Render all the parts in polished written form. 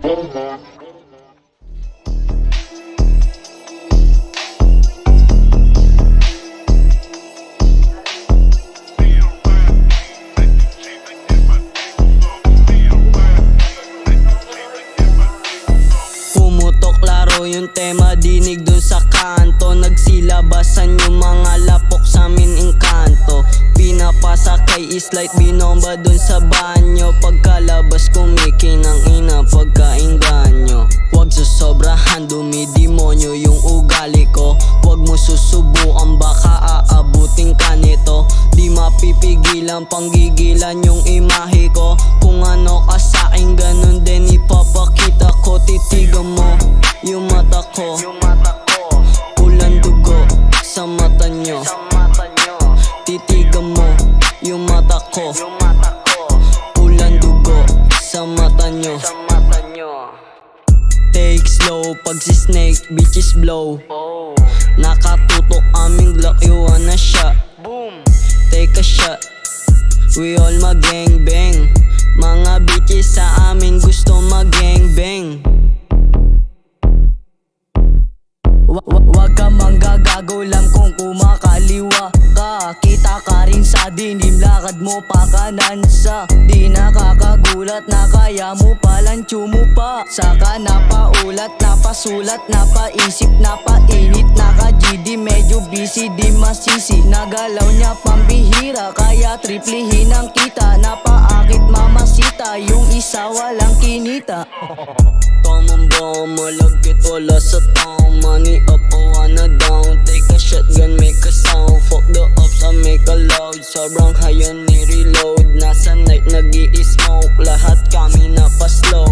Pumutok laro yung tema, dinig dun sa kanto. Nagsilabasan yung mga lapok sa amin engkanto. Pinapasa kay Islight, binomba dun sa banyo. Pagkalabas kumikinang ina, pagkainganyo. Huwag susobrahan, dumidemonyo yung ugali ko. Huwag mo susubukan, baka aabutin ka nito. Di mapipigilan, panggigilan yung imahe ko. Kung ano ka sa'kin, ganun din ipapakita ko. Titigan mo yung mata ko, pulang dugo sa mata nyo. Titigan mo yung mata ko, pulang dugo sa mata nyo. Take slow, pag si snake, bitches blow. Nakatutok aming Glock, you wanna shot? Take a shot, we all mag-gangbang. Mga bitches sa amin gusto mag-gangbang. Wag ka manggagago lang kung kumakaliwa ka. Kita ka rin sa dilim, lakad mo pa kanansa. Di nakakagulat na kaya mo palang tsumupa. Saka napaulat, napasulat, napaisip, napainit. Naka-GD, medyo busy, di masisi. Nagalaw niya pambihira, kaya triplihin ang kita. Napaakit mamasita, yung isa walang kinita. Tamang ba malagkit, wala sa town. Money up, I wanna down. Take a shotgun, make a sound. Fuck the ups, I make a loud. Sobrang high on ni-reload. Nasa night nag-i-smoke. Lahat kami napaslow.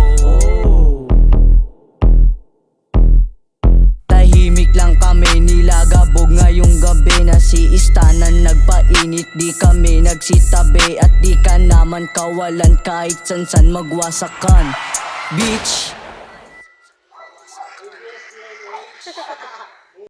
Tahimik lang kami, nilagabog ngayong gabi. Nasiistanan, nagpainit, di kami nagsitabi. At di ka naman kawalan kahit san-san magwasakan. Bitch,